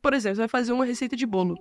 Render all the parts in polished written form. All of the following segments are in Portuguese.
Por exemplo, você vai fazer uma receita de bolo.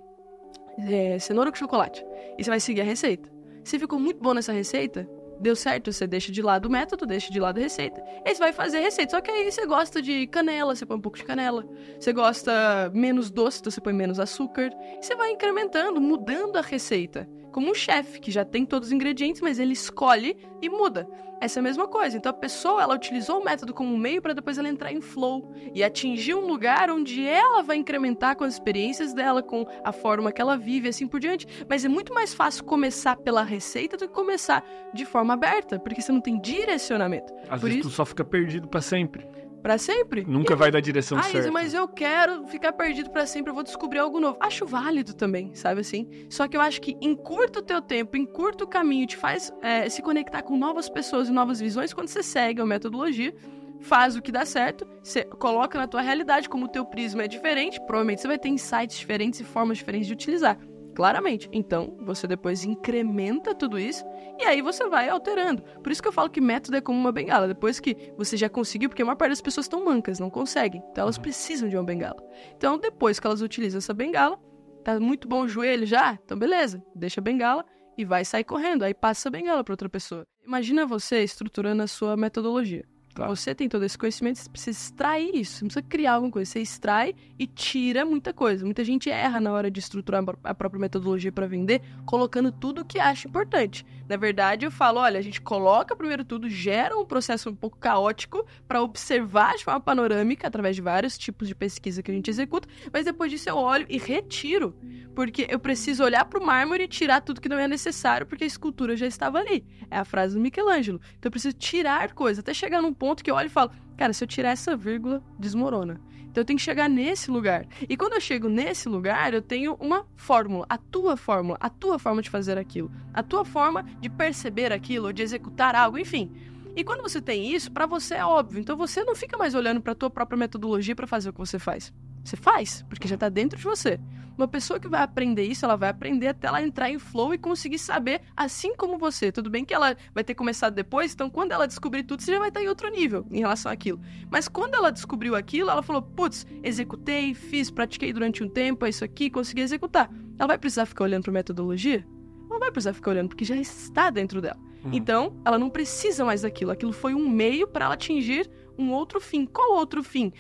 Cenoura com chocolate. E você vai seguir a receita. Se ficou muito bom nessa receita, deu certo, você deixa de lado o método, deixa de lado a receita. E aí você vai fazer a receita. Só que aí você gosta de canela, você põe um pouco de canela. Você gosta menos doce, então você põe menos açúcar. E você vai incrementando, mudando a receita. Como um chefe, que já tem todos os ingredientes, mas ele escolhe e muda. Essa é a mesma coisa. Então a pessoa, ela utilizou o método como um meio para depois ela entrar em flow e atingir um lugar onde ela vai incrementar com as experiências dela, com a forma que ela vive e assim por diante. Mas é muito mais fácil começar pela receita do que começar de forma aberta, porque você não tem direcionamento. Às vezes tu só fica perdido para sempre. Pra sempre? Nunca vai dar direção certa. Isa, mas eu quero ficar perdido pra sempre, eu vou descobrir algo novo. Acho válido também, sabe assim? Só que eu acho que encurta o teu tempo, encurta o caminho, te faz se conectar com novas pessoas e novas visões quando você segue a metodologia, faz o que dá certo, você coloca na tua realidade, como o teu prisma é diferente, provavelmente você vai ter insights diferentes e formas diferentes de utilizar. Claramente. Então, você depois incrementa tudo isso e aí você vai alterando. Por isso que eu falo que método é como uma bengala. Depois que você já conseguiu, porque a maior parte das pessoas estão mancas, não conseguem. Então, elas precisam de uma bengala. Então, depois que elas utilizam essa bengala, tá muito bom o joelho já? Então, beleza. Deixa a bengala e vai sair correndo. Aí passa a bengala para outra pessoa. Imagina você estruturando a sua metodologia. Tá. Você tem todo esse conhecimento, você precisa extrair isso, você não precisa criar alguma coisa, você extrai e tira muita coisa. Muita gente erra na hora de estruturar a própria metodologia para vender, colocando tudo o que acha importante. Na verdade, eu falo, olha, a gente coloca primeiro tudo, gera um processo um pouco caótico para observar de forma panorâmica, através de vários tipos de pesquisa que a gente executa, mas depois disso eu olho e retiro, porque eu preciso olhar para o mármore e tirar tudo que não é necessário, porque a escultura já estava ali. É a frase do Michelangelo. Então eu preciso tirar coisa, até chegar num ponto que eu olho e falo, cara, se eu tirar essa vírgula, desmorona. Então eu tenho que chegar nesse lugar. E quando eu chego nesse lugar, eu tenho uma fórmula, a tua forma de fazer aquilo, a tua forma de perceber aquilo, ou de executar algo, enfim. E quando você tem isso, pra você é óbvio. Então você não fica mais olhando pra tua própria metodologia pra fazer o que você faz. Você faz, porque já tá dentro de você. Uma pessoa que vai aprender isso, ela vai aprender até ela entrar em flow e conseguir saber, assim como você. Tudo bem que ela vai ter começado depois, então quando ela descobrir tudo, você já vai estar em outro nível em relação àquilo. Mas quando ela descobriu aquilo, ela falou, putz, executei, fiz, pratiquei durante um tempo, é isso aqui, consegui executar. Ela vai precisar ficar olhando pra metodologia? Não vai precisar ficar olhando, porque já está dentro dela. Então, ela não precisa mais daquilo. Aquilo foi um meio para ela atingir um outro fim. Qual outro fim?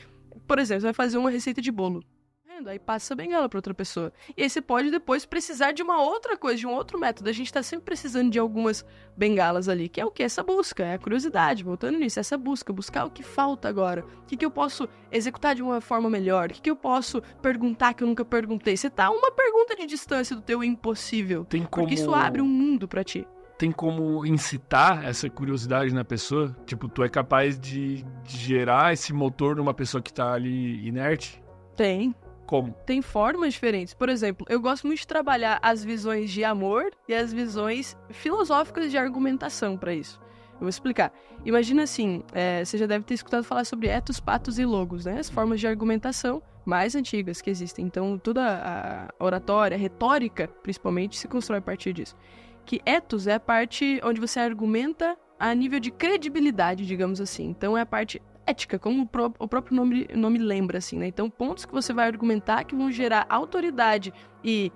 Por exemplo, você vai fazer uma receita de bolo. Aí passa a bengala para outra pessoa. E aí você pode depois precisar de uma outra coisa, de um outro método. A gente tá sempre precisando de algumas bengalas ali, que é o que? Essa busca, é a curiosidade, voltando nisso, essa busca, buscar o que falta agora. O que eu posso executar de uma forma melhor? O que eu posso perguntar que eu nunca perguntei? Você tá uma pergunta de distância do teu impossível. Porque isso abre um mundo para ti. Tem como incitar essa curiosidade na pessoa? Tipo, tu é capaz de gerar esse motor numa pessoa que tá ali inerte? Tem. Como? Tem formas diferentes. Por exemplo, eu gosto muito de trabalhar as visões de amor e as visões filosóficas de argumentação para isso. Eu vou explicar. Imagina assim, você já deve ter escutado falar sobre etos, patos e logos, né? As formas de argumentação mais antigas que existem. Então, toda a oratória, a retórica, principalmente, se constrói a partir disso. Que etos é a parte onde você argumenta a nível de credibilidade, digamos assim. Então, é a parte ética, como o próprio nome lembra, assim, né? Então, pontos que você vai argumentar que vão gerar autoridade e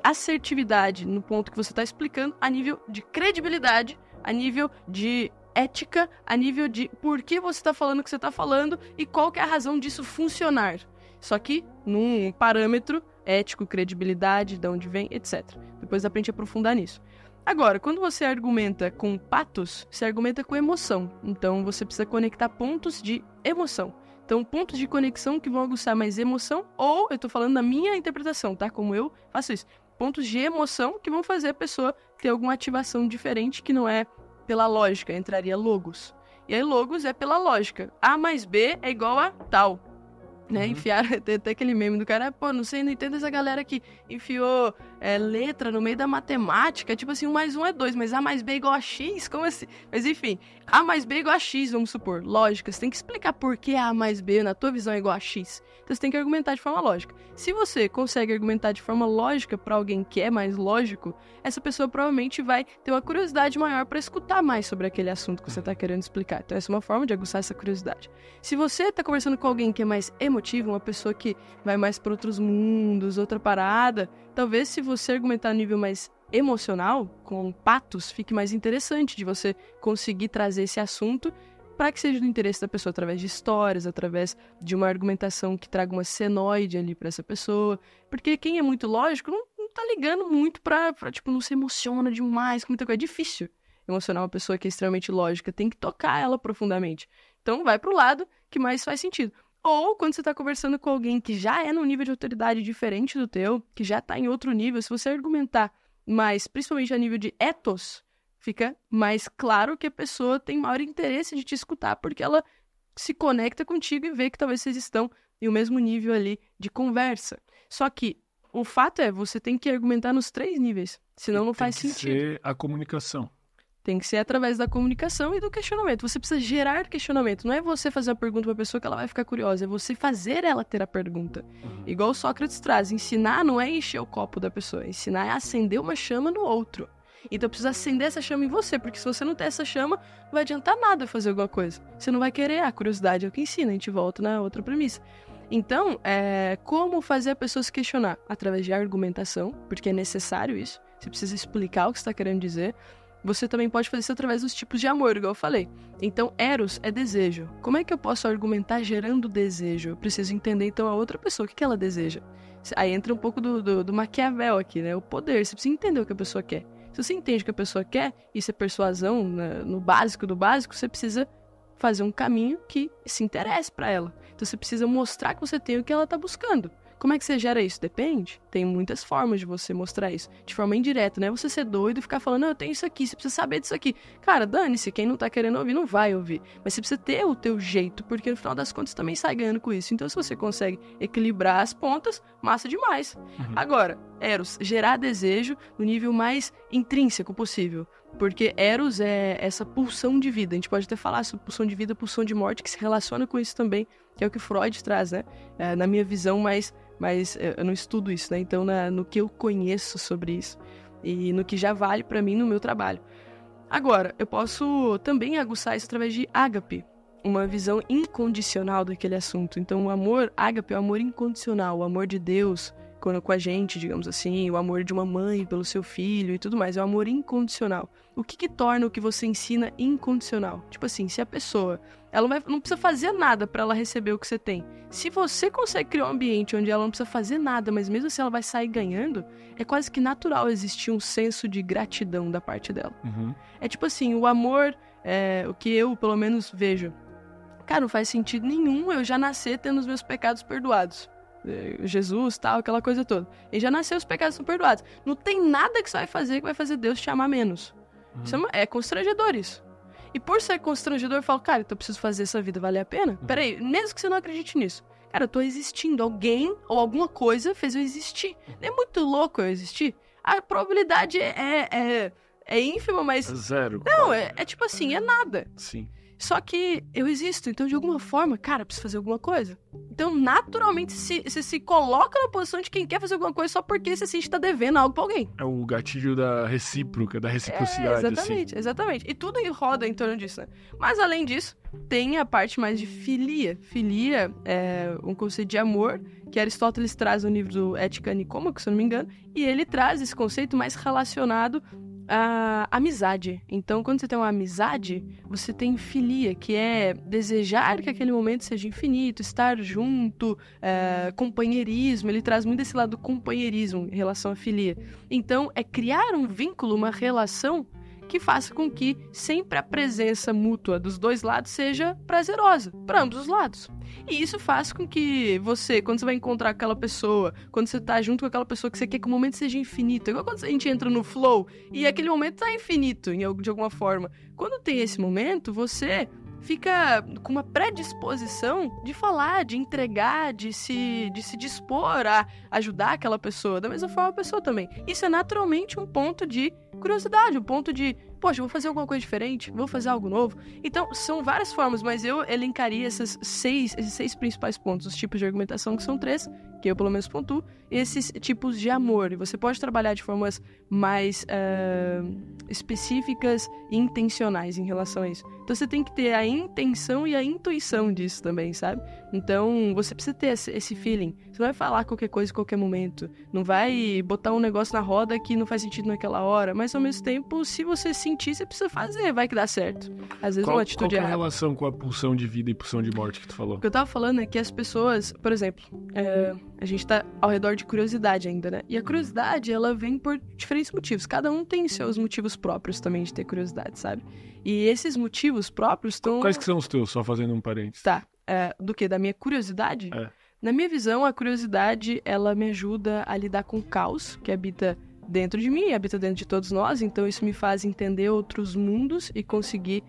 assertividade no ponto que você está explicando a nível de credibilidade, a nível de ética, a nível de por que você está falando o que você está falando e qual que é a razão disso funcionar. Só que num parâmetro ético, credibilidade, de onde vem, etc. Depois dá pra gente aprofundar nisso. Agora, quando você argumenta com patos, você argumenta com emoção. Então, você precisa conectar pontos de emoção. Então, pontos de conexão que vão aguçar mais emoção, ou, eu tô falando da minha interpretação, tá? Como eu faço isso. Pontos de emoção que vão fazer a pessoa ter alguma ativação diferente, que não é pela lógica, entraria logos. E aí, logos é pela lógica. A mais B é igual a tal. Né, enfiaram, tem até aquele meme do cara, pô, não entendo essa galera que enfiou letra no meio da matemática, tipo assim, 1 mais 1 é 2, mas A mais B é igual a X, como assim? Mas enfim, A mais B é igual a X, vamos supor, lógica, você tem que explicar por que A mais B na tua visão é igual a X, então você tem que argumentar de forma lógica. Se você consegue argumentar de forma lógica pra alguém que é mais lógico, essa pessoa provavelmente vai ter uma curiosidade maior pra escutar mais sobre aquele assunto que você tá querendo explicar, então essa é uma forma de aguçar essa curiosidade. Se você tá conversando com alguém que é mais emocional, emotiva, uma pessoa que vai mais para outros mundos, outra parada, talvez se você argumentar no nível mais emocional, com patos, fique mais interessante de você conseguir trazer esse assunto para que seja do interesse da pessoa, através de histórias, através de uma argumentação que traga uma senoide ali para essa pessoa. Porque quem é muito lógico não tá ligando muito pra, tipo, não se emociona demais com muita coisa. É difícil emocionar uma pessoa que é extremamente lógica, tem que tocar ela profundamente. Então vai pro lado que mais faz sentido. Ou quando você tá conversando com alguém que já é num nível de autoridade diferente do teu, que já tá em outro nível, se você argumentar mais, principalmente a nível de ethos, fica mais claro que a pessoa tem maior interesse de te escutar, porque ela se conecta contigo e vê que talvez vocês estão em o mesmo nível ali de conversa. Só que o fato é, você tem que argumentar nos 3 níveis, senão não faz sentido. Tem que ser a comunicação. Tem que ser através da comunicação e do questionamento. Você precisa gerar questionamento. Não é você fazer a pergunta para a pessoa que ela vai ficar curiosa, é você fazer ela ter a pergunta. Igual o Sócrates traz, ensinar não é encher o copo da pessoa, ensinar é acender uma chama no outro. Então precisa acender essa chama em você, porque se você não tem essa chama, não vai adiantar nada fazer alguma coisa. Você não vai querer, a curiosidade é o que ensina, a gente volta na outra premissa. Então, como fazer a pessoa se questionar? Através de argumentação, porque é necessário isso. Você precisa explicar o que você está querendo dizer. Você também pode fazer isso através dos tipos de amor, igual eu falei. Então, eros é desejo. Como é que eu posso argumentar gerando desejo? Eu preciso entender, então, a outra pessoa, o que ela deseja. Aí entra um pouco do Maquiavel aqui, né? O poder, você precisa entender o que a pessoa quer. Se você entende o que a pessoa quer, isso é persuasão, né, no básico do básico, você precisa fazer um caminho que se interesse para ela. Então você precisa mostrar que você tem o que ela está buscando. Como é que você gera isso? Depende. Tem muitas formas de você mostrar isso. De forma indireta, né? Você ser doido e ficar falando, não, eu tenho isso aqui, você precisa saber disso aqui. Cara, dane-se, quem não tá querendo ouvir, não vai ouvir. Mas você precisa ter o teu jeito, porque no final das contas você também sai ganhando com isso. Então se você consegue equilibrar as pontas, massa demais. Agora, eros, gerar desejo no nível mais intrínseco possível. Porque eros é essa pulsão de vida. A gente pode até falar sobre pulsão de vida, pulsão de morte, que se relaciona com isso também, que é o que Freud traz, né? Na minha visão, mas eu não estudo isso, né? Então, no que eu conheço sobre isso e no que já vale pra mim no meu trabalho. Agora, eu posso também aguçar isso através de ágape, uma visão incondicional daquele assunto. Então, o amor, ágape é o amor incondicional, o amor de Deus com a gente, digamos assim, o amor de uma mãe pelo seu filho e tudo mais, é o amor incondicional. O que torna o que você ensina incondicional? Tipo assim, se a pessoa, ela não precisa fazer nada para ela receber o que você tem. Se você consegue criar um ambiente onde ela não precisa fazer nada, mas mesmo assim ela vai sair ganhando, é quase que natural existir um senso de gratidão da parte dela. É tipo assim, o amor, o que eu pelo menos vejo, cara, não faz sentido nenhum eu já nascer tendo os meus pecados perdoados. Jesus, tal, aquela coisa toda. E já nasceu, os pecados são perdoados. Não tem nada que você vai fazer que vai fazer Deus te amar menos. Isso é constrangedor, isso. E por ser constrangedor, eu falo, cara, então eu preciso fazer essa vida valer a pena? Peraí, mesmo que você não acredite nisso. Cara, eu tô existindo. Alguém ou alguma coisa fez eu existir. Não é muito louco eu existir? A probabilidade é ínfima, mas... Zero. Não, é tipo assim, é nada. Sim. Só que eu existo, então de alguma forma, cara, eu preciso fazer alguma coisa. Então, naturalmente, você se coloca na posição de quem quer fazer alguma coisa só porque você sente que tá devendo algo pra alguém. É o gatilho da recíproca, da reciprocidade. Exatamente, assim. exatamente. E tudo roda em torno disso, né? Mas, além disso, tem a parte mais de filia. Filia é um conceito de amor que Aristóteles traz no livro do Ética Nicômaco, se eu não me engano, e ele traz esse conceito mais relacionado a amizade. Então, quando você tem uma amizade, você tem filia, que é desejar que aquele momento seja infinito, estar junto, companheirismo. Ele traz muito esse lado do companheirismo em relação à filia. Então, é criar um vínculo, uma relação que faça com que sempre a presença mútua dos dois lados seja prazerosa, para ambos os lados. E isso faz com que você, quando você vai encontrar aquela pessoa, quando você tá junto com aquela pessoa que você quer que o momento seja infinito, igual quando a gente entra no flow e aquele momento tá infinito de alguma forma. Quando tem esse momento, você fica com uma predisposição de falar, de entregar, de se dispor a ajudar aquela pessoa, da mesma forma a pessoa também. Isso é naturalmente um ponto de curiosidade, um ponto de, poxa, vou fazer alguma coisa diferente, vou fazer algo novo. Então, são várias formas, mas eu elencaria esses seis principais pontos, os tipos de argumentação, que são 3, que eu pelo menos pontuo, e esses tipos de amor. E você pode trabalhar de formas mais específicas e intencionais em relação a isso. Então, você tem que ter a intenção e a intuição disso também, sabe? Então, você precisa ter esse feeling. Você não vai falar qualquer coisa em qualquer momento. Não vai botar um negócio na roda que não faz sentido naquela hora. Mas, ao mesmo tempo, se você sentir, você precisa fazer. Vai que dá certo. Às vezes, uma atitude qual é a relação com a pulsão de vida e pulsão de morte que tu falou? O que eu tava falando é que as pessoas, por exemplo, a gente tá ao redor de curiosidade ainda, né? E a curiosidade, ela vem por diferentes motivos. Cada um tem seus motivos próprios também de ter curiosidade, sabe? E esses motivos próprios estão... Quais que são os teus? Só fazendo um parênteses. Tá. Do quê? Da minha curiosidade? Na minha visão, a curiosidade, ela me ajuda a lidar com o caos que habita dentro de mim, habita dentro de todos nós. Então, isso me faz entender outros mundos e conseguir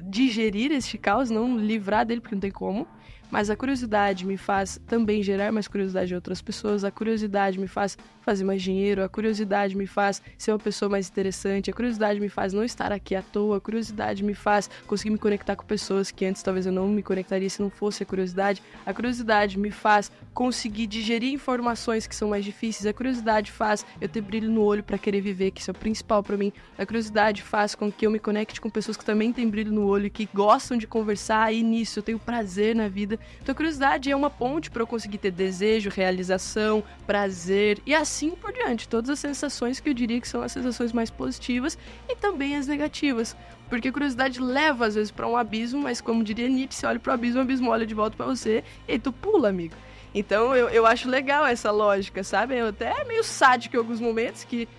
digerir este caos, não livrar dele, porque não tem como. Mas a curiosidade me faz também gerar mais curiosidade de outras pessoas. A curiosidade me faz fazer mais dinheiro. A curiosidade me faz ser uma pessoa mais interessante. A curiosidade me faz não estar aqui à toa. A curiosidade me faz conseguir me conectar com pessoas que antes talvez eu não me conectaria se não fosse a curiosidade. A curiosidade me faz conseguir digerir informações que são mais difíceis. A curiosidade faz eu ter brilho no olho para querer viver, que isso é o principal para mim. A curiosidade faz com que eu me conecte com pessoas que também têm brilho no olho, que gostam de conversar, e nisso eu tenho prazer na vida. Então a curiosidade é uma ponte para eu conseguir ter desejo, realização, prazer e assim por diante. Todas as sensações que eu diria que são as sensações mais positivas e também as negativas. Porque a curiosidade leva às vezes para um abismo, mas como diria Nietzsche, você olha pro abismo, o abismo olha de volta para você e aí tu pula, amigo. Então eu acho legal essa lógica, sabe? Eu até meio sádico em alguns momentos que...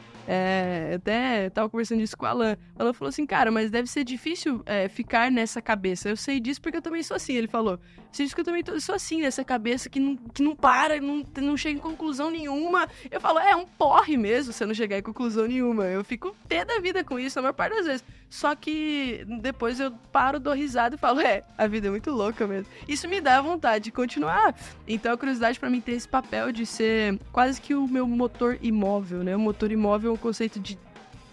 até tava conversando isso com o Alan. O Alan falou assim, cara, mas deve ser difícil ficar nessa cabeça. Eu sei disso porque eu também sou assim. Ele falou, sei disso porque eu também sou assim, nessa cabeça que não para, não chega em conclusão nenhuma. Eu falo, é um porre mesmo você não chegar em conclusão nenhuma. Eu fico pé da vida com isso a maior parte das vezes. Só que depois eu paro, dou risada e falo, a vida é muito louca mesmo. Isso me dá vontade de continuar. Então a curiosidade pra mim tem esse papel de ser quase que o meu motor imóvel, né? O motor imóvel é um conceito de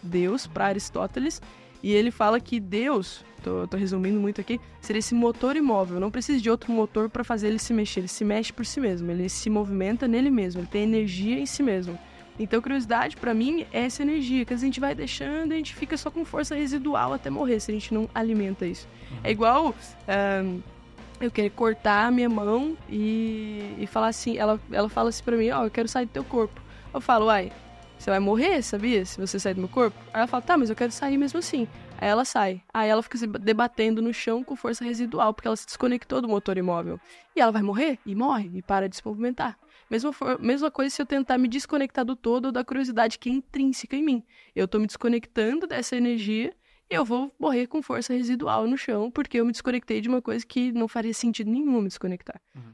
Deus para Aristóteles. E ele fala que Deus, tô resumindo muito aqui, seria esse motor imóvel. Não precisa de outro motor para fazer ele se mexer. Ele se mexe por si mesmo. Ele se movimenta nele mesmo. Ele tem energia em si mesmo. Então, curiosidade, pra mim, é essa energia que a gente vai deixando e a gente fica só com força residual até morrer, se a gente não alimenta isso. É igual eu querer cortar a minha mão e falar assim, ela fala assim pra mim, eu quero sair do teu corpo. Eu falo, você vai morrer, sabia? Se você sair do meu corpo. Aí ela fala, tá, mas eu quero sair mesmo assim. Aí ela sai. Aí ela fica se debatendo no chão com força residual, porque ela se desconectou do motor imóvel. E ela vai morrer? E morre, e para de se movimentar. Mesma coisa se eu tentar me desconectar do todo ou da curiosidade que é intrínseca em mim. Eu tô me desconectando dessa energia e eu vou morrer com força residual no chão, porque eu me desconectei de uma coisa que não faria sentido nenhum me desconectar. Uhum.